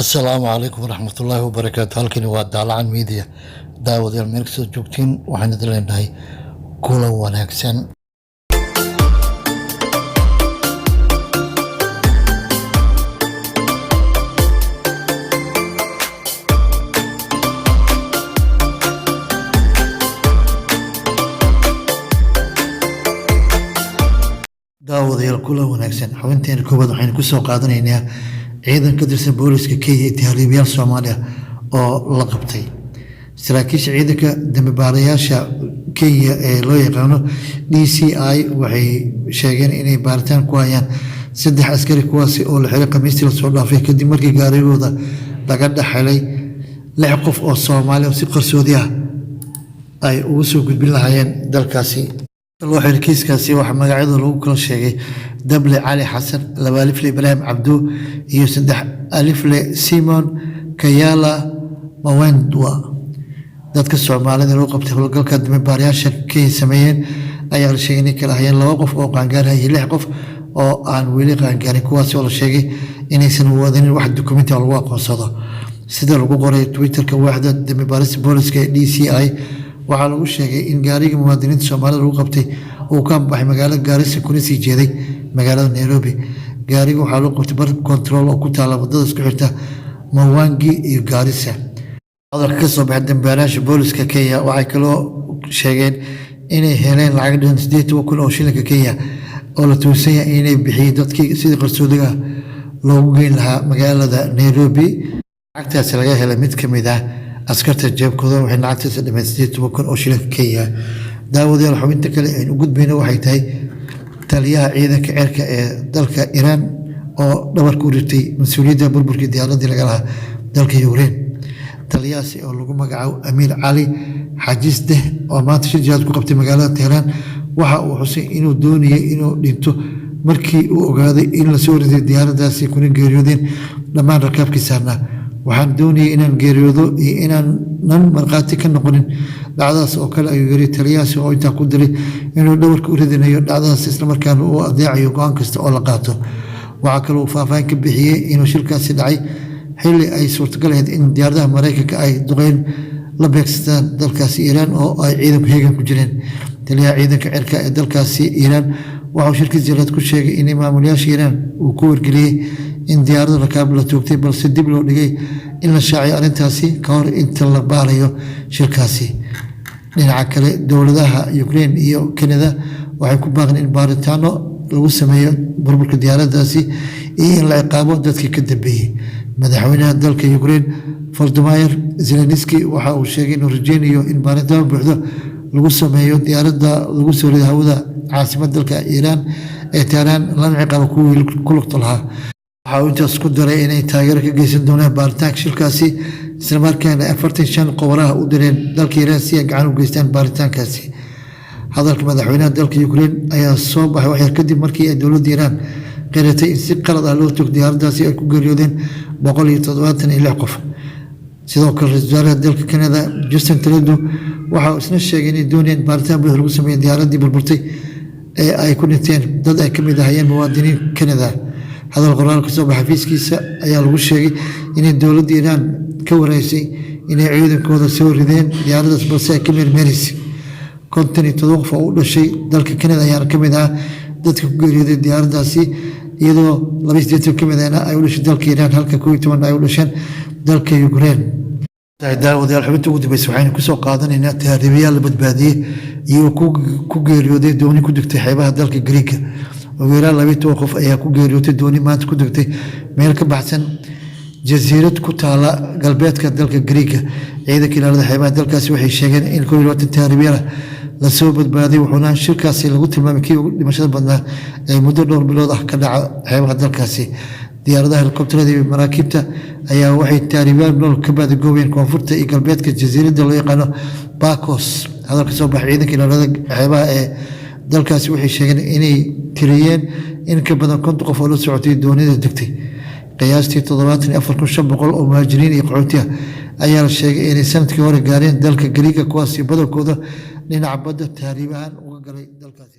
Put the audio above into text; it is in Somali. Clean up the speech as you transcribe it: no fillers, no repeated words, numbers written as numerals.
asalaamu calaykum waraxmatullaahi wabarakaatu. halkani waa daalacan miidiya. daawadayaal meel kasoo joogtiin waxaan idin leenahay kulan wanaagsan. daawadayaal kulan wanaagsan. xubinteena koowaad waxaynu ku soo qaadanaynaa ciidan ka tirsan booliska Kenya iyo tahriibayaal Soomaaliya oo la qabtay. saraakiisha ciidanka dambibaarayaasha Kenya ee loo yaqaano DCI waxay sheegeen inay baaritaan ku hayaan 3 askari kuwaasi oo la xiray Khamiistii la soo dhaafay kadib markii gaarigooda laga dhaxlay 6 qof oo Soomaali oo si qarsoodi ah ay ugu soo gudbin lahaayeen dalkaasi. loo xiray kiiskaasi waxaa magacyada lagu kala sheegay Dable Cali Xasan, 2 alifle Ibraahim Cabdu iyo 3 alifle Simon Kayala Mawendwa. dadka Soomaalida loo qabtay howlgalka dambibaarayaasha Kenya sameeyeen ayaa la sheegay in kala hayeen 2 qof oo qaangaar ah iyo 6 qof oo aan weli qaangaarin, kuwaas oo la sheegay inaysan wadanin wax dukumeenti lagu aqoonsado. sida lagu qoray Twitter-ka waaxda dambibaarista booliska ee DCI waxaa lagu sheegay in gaariga muwaadiniinta Soomaalida lagu qabtay uu ka baxay magaalada Garissa kuna sii jeeday magaalada Nairobi. gaariga waxaa loo qabtay bar control oo ku taala wadada isku xirta Mwangi iyo Garissa. hadalka ka soo baxay dambibaarayaasha booliska Kenya waxay kaloo sheegeen inay heleen lacag dhan 8,000 oo shilinka Kenya oo la tuusan yahay inay bixiyeen dadkii sidii qarsoodiga loogu geyn lahaa magaalada Nairobi. lacagtaas laga helay mid ka mid ah askarta jeebkooda waxay lacagtaas dhameen 8,000 oo shilinka Kenya. daawadayaal xubinta kale ee u gudbayna waxay tahay taliyaha ciidanka cirka ee dalka Iran oo dhabarka u ritay mas'uuliyadda burburkii diyaaradii laga lahaa dalka Ukraine. taliyahaasi oo lagu magacaabo Amiir Cali Xajisdeh oo maanta shir jihaad ku qabtay magaalada Tehran waxa uu xusay inuu doonayay inuu dhinto markii uu ogaaday in la soo riday diyaaraddaasi kuna geeriyoodeen dhammaan rakaabkii saarnaa. waxaan doonayay inaan geeriyoodo iyo inaanan markhaati ka noqonin dhacdadaas oo kale, ayuu yiri taliyahaasi oo intaa ku diray inuu dhawarka u ridinayo dhacdadaas islamarkaana uu adeecayo go-aan kasta oo la qaato. waxaa kaloo uu faahfaahin ka bixiyey inuu shilkaasi dhacay xilli ay suurtagal ahayd in diyaaradaha Mareykanka ay duqeyn la beegsadaan dalkaasi Iiraan oo ay ciidanku heegan ku jireen. taliyaha ciidanka cirka ee dalkaasi Iiraan waxa uu shirkii jihaad ku sheegay in maamulayaasha Iiraan uu ku wargeliyey in diyaaradda rakaab la toogtay balse dib loo dhigay in la shaaciyo arrintaasi ka hor inta la baarayo shirkaasi. dhinaca kale dowladaha Ukraine iyo Canada waxay ku baaqeen in baaritaano lagu sameeyo burburka diyaaraddaasi iyo in la ciqaabo dadkii ka dambeeyey. madaxweynaha dalka Ukraine Volodymyr Zelensky waxa uu sheegay inuu rajeynayo in baaritaan buuxda lagu sameeyo diyaaradda lagu soo riday hawada caasimadda dalka Iiraan ee Tehran lana ciqaabo kuwii ku lugta lahaa. waxa uu intaas ku daray inay taageero ka geysan doonaan baaritaanka shilkaasi isla markaana 45 qowraha u direen dalka Iiraan si ay gacan u geystaan baaritaankaasi. hadalka madaxweynaha dalka Ukraine ayaa soo baxay wax yar kadib markii ay dowladda Iiraan qiratay in si qalad ah loo toogtay diyaaraddaasi ay ku geeriyoodeen 176 qof. sidoo kale ra'iisul wasaaraha dalka Canada Justin Trudeau waxa uu isna sheegay inay doonayaan baaritaan buuxa lagu sameeyo diyaaraddii burburtay ee ay ku dhinteen dad ay ka mid ahaayeen muwaadiniin Canada. hadal qoraal ka soo baxay xafiiskiisa ayaa lagu sheegay inay dowladda Iiraan ka wareysay inay ciidankooda soo rideen diyaaraddaas balse ay ka meermeeraysay. 57 qof oo u dhashay dalka Canada ayaa ka mid ah dadka ku geeriyooday diyaaraddaasi, iyadoo 82 ka mid ah ay u dhashay dalka Iiraan halka 12 ay u dhasheen dalka Ukraine. daawadayaal xubinta ugu dambeysay waxaynu ku soo qaadanaynaa tahriibayaal la badbaadiyey iyo ku geeriyooday dooni ku degtay xeebaha dalka Greek. ugu yaraan 12 qof ayaa ku geeriyootay dooni maanta ku degtay meel ka baxsan jasiirad ku taala galbeedka dalka Greek. ciidanka ilaalada xeebaha dalkaasi waxay sheegeen in 21 tahriibayaal la soo badbaaday, wuxuuna shirkaasi lagu tilmaamay kii ugu dhimashada badnaa ee muddo dhowr bilood ah ka dhaca xeebaha dalkaasi. diyaaradaha helikobtarada iyo maraakiibta ayaa waxay tahriibayaal nool ka baadagoobeen koonfurta iyo galbeedka jasiiradda loo yaqaano Pacos. hadalka soo baxay ciidanka ilaalada xeebaha ee dalkaasi waxay sheegeen inay tiriyeen in ka badan 50 qof oo la socotay doonida degtay. qiyaastii 74,500 oo muhaajiriin iyo qaxooti ah ayaa la sheegay inay sanadkii hore gaareen dalka Greek, kuwaasi badankooda dhinaca badda tahriib ahaan uga galay dalkaasi.